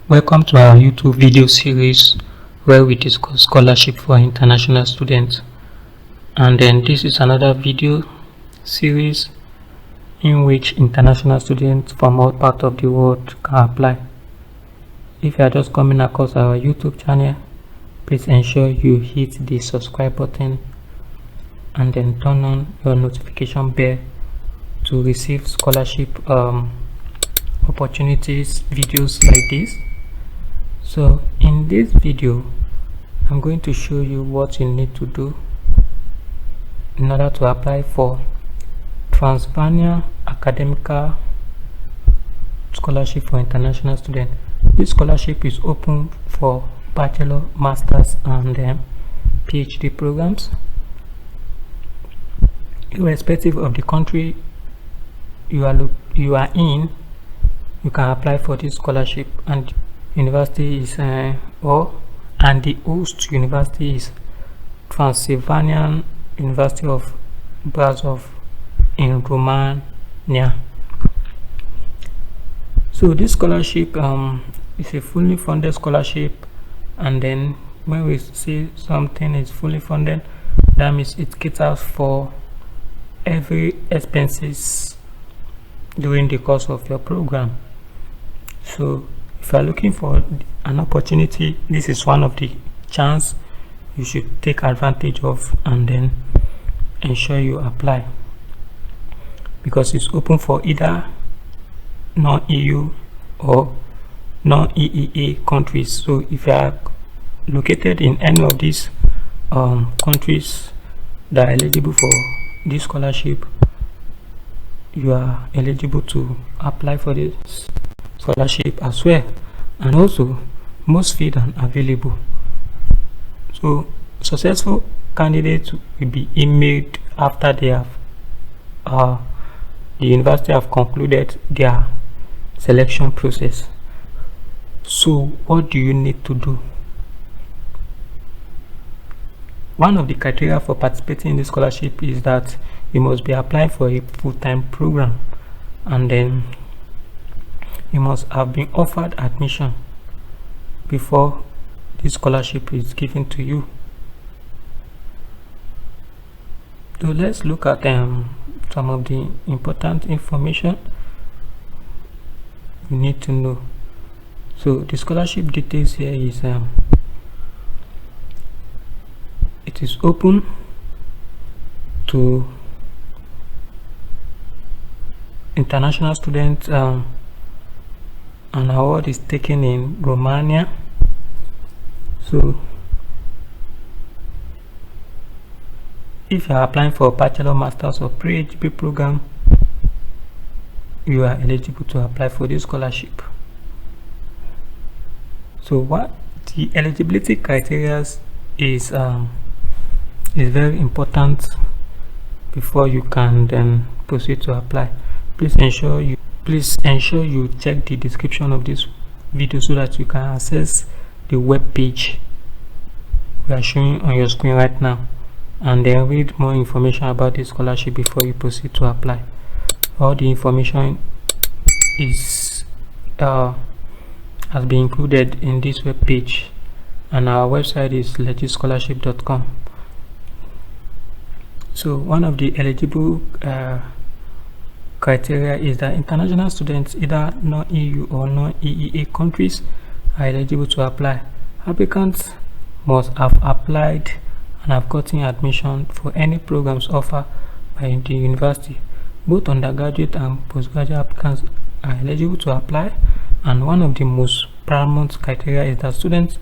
Welcome to our YouTube video series where we discuss scholarship for international students. And then this is another video series in which international students from all parts of the world can apply. If you are just coming across our YouTube channel, please ensure you hit the subscribe button and then turn on your notification bell to receive scholarship opportunities videos like this. So in this video I'm going to show you what you need to do in order to apply for Transilvania Academica Scholarship for international students. This scholarship is open for bachelor, masters and PhD programs. Irrespective of the country you are in, you can apply for this scholarship, and university is and the host university is Transilvania University of Brazil in Romania. So this scholarship is a fully funded scholarship, and then when we say something is fully funded, that means it caters for every expenses during the course of your program. So if you are looking for an opportunity, this is one of the chance you should take advantage of and then ensure you apply, because it's open for either non-EU or non-EEA countries. So if you are located in any of these countries that are eligible for this scholarship, you are eligible to apply for this scholarship as well. And also most fees are available. So successful candidates will be emailed after they have the university have concluded their selection process. So what do you need to do? One of the criteria for participating in the scholarship is that you must be applying for a full-time program, and then you must have been offered admission before this scholarship is given to you. So let's look at some of the important information you need to know. So the scholarship details here is it is open to international students. An award is taken in Romania. So if you are applying for a bachelor, masters or PhD program, you are eligible to apply for this scholarship. So what the eligibility criteria is very important before you can then proceed to apply. Please ensure you check the description of this video so that you can access the web page we are showing on your screen right now, and then read more information about this scholarship before you proceed to apply. All the information is has been included in this web page, and our website is legischolarship.com. So one of the eligible criteria is that international students, either non-EU or non-EEA countries, are eligible to apply. Applicants must have applied and have gotten admission for any programs offered by the university. Both undergraduate and postgraduate applicants are eligible to apply, and one of the most paramount criteria is that students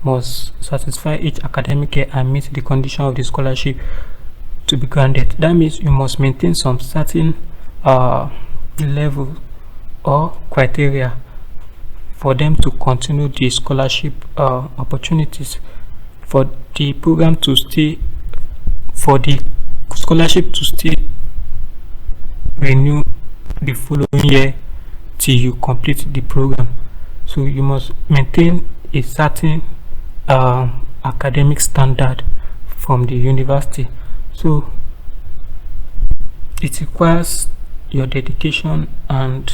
must satisfy each academic year and meet the condition of the scholarship to be granted. That means you must maintain some certain level or criteria for them to continue the scholarship opportunities, for the program to stay, for the scholarship to stay renew the following year till you complete the program. So you must maintain a certain academic standard from the university. So it requires your dedication and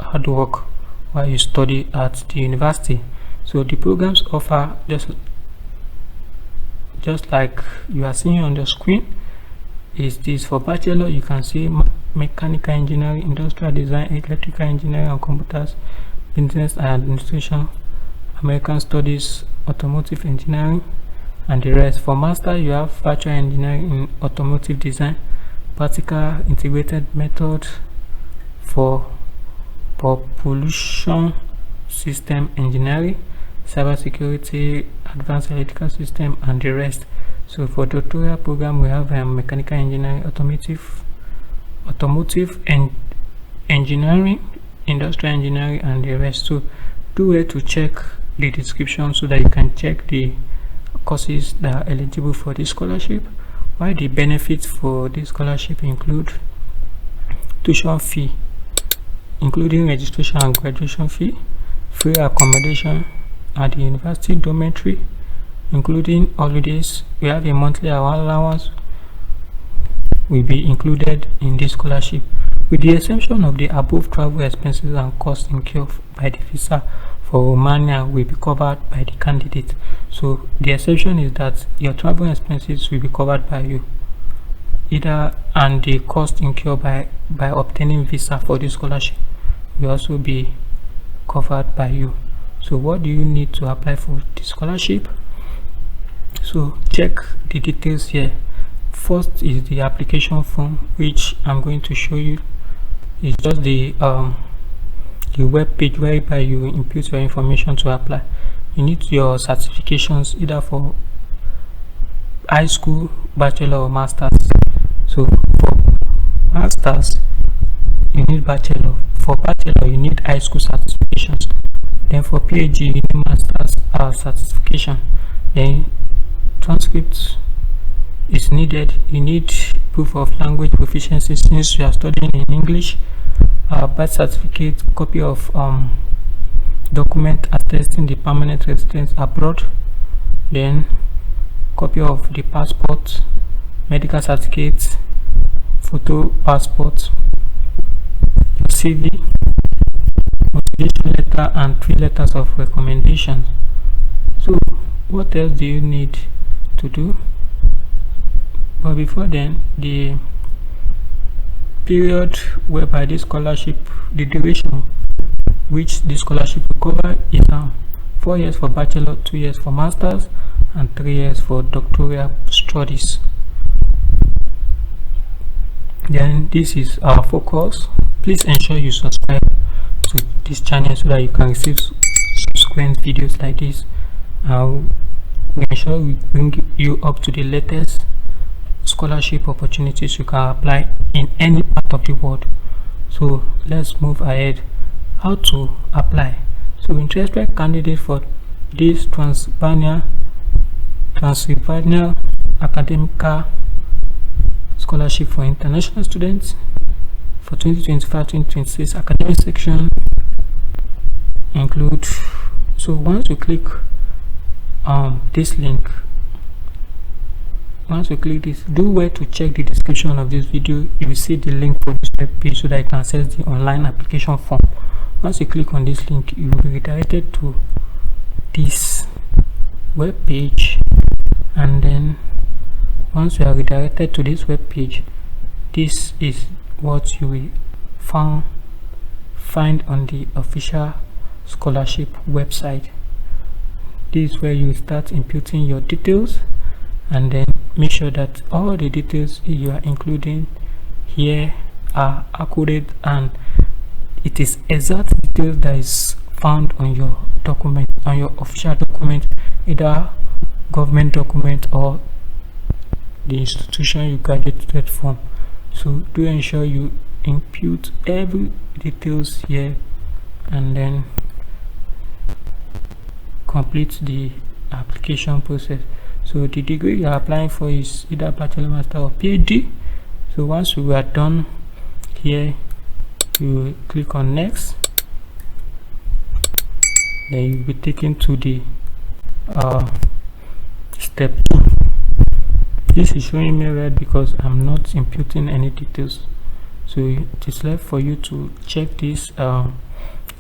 hard work while you study at the university. So the programs offer just like you are seeing on the screen. Is this for bachelor? You can see mechanical engineering, industrial design, electrical engineering and computers, business and administration, American studies, automotive engineering, and the rest. For master, you have virtual engineering in automotive design, practical integrated method for propulsion system engineering, cybersecurity, advanced electrical system, and the rest. So for doctoral program, we have mechanical engineering, automotive engineering, industrial engineering, and the rest. So do well to check the description so that you can check the courses that are eligible for this scholarship. While the benefits for this scholarship include tuition fee, including registration and graduation fee, free accommodation at the university dormitory, including holidays. We have a monthly allowance will be included in this scholarship, with the exemption of the above. Travel expenses and costs incurred by the visa for Romania will be covered by the candidate. So the exception is that your travel expenses will be covered by you, and the cost incurred by obtaining visa for this scholarship will also be covered by you. So what do you need to apply for the scholarship? So check the details here. First is the application form, which I'm going to show you. It's just the web page whereby you input your information to apply. You need your certifications either for high school, bachelor or masters. So for masters you need bachelor, for bachelor you need high school certifications, then for PhD you need masters certification, then transcripts is needed. You need proof of language proficiency since you are studying in English, birth certificate, copy of document attesting the permanent residence abroad, then copy of the passport, medical certificate, photo passport, your CV, motivation letter, and 3 letters of recommendation. So what else do you need to do? But before then, the period whereby this scholarship, the duration which the scholarship will cover is 4 years for bachelor, 2 years for masters, and 3 years for doctoral studies. Then this is our focus. Please ensure you subscribe to this channel so that you can receive subsequent videos like this. We ensure we bring you up to the latest scholarship opportunities you can apply in any part of the world. So let's move ahead. How to apply? So interested candidate for this Transilvania Academica Scholarship for international students for 2025-2026 academic section include. So once you click this link, once you click this, do well to check the description of this video. You will see the link for this web page so that you can access the online application form. Once you click on this link, you will be redirected to this web page, and then once you are redirected to this web page, this is what you will find on the official scholarship website. This is where you start inputting your details, and then make sure that all the details you are including here are accurate and it is exact details that is found on your document, on your official document, either government document or the institution you graduated from. So do ensure you input every details here and then complete the application process. So the degree you are applying for is either bachelor, master or PhD. So once we are done here, you click on next, then you'll be taken to the step 2. This is showing me red because I'm not inputting any details. So it is left for you to check this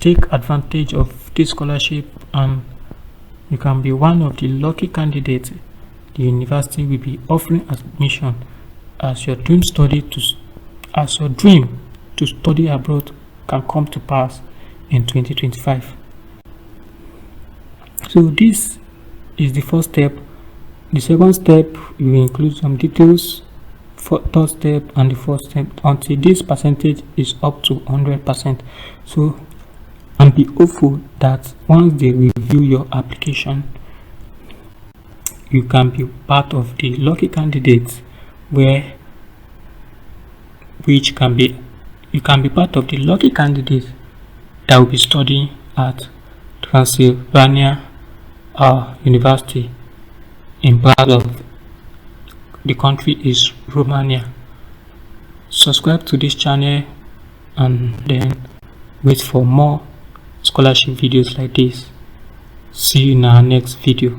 take advantage of this scholarship and you can be one of the lucky candidates the university will be offering admission as your dream to study abroad can come to pass in 2025. So this is the first step. The second step will include some details for third step and the fourth step until this percentage is up to 100%. So, and be hopeful that once they review your application, you can be part of the lucky candidates you can be part of the lucky candidates that will be studying at Transilvania University in part of the country is Romania. Subscribe to this channel and then wait for more scholarship videos like this. See you in our next video.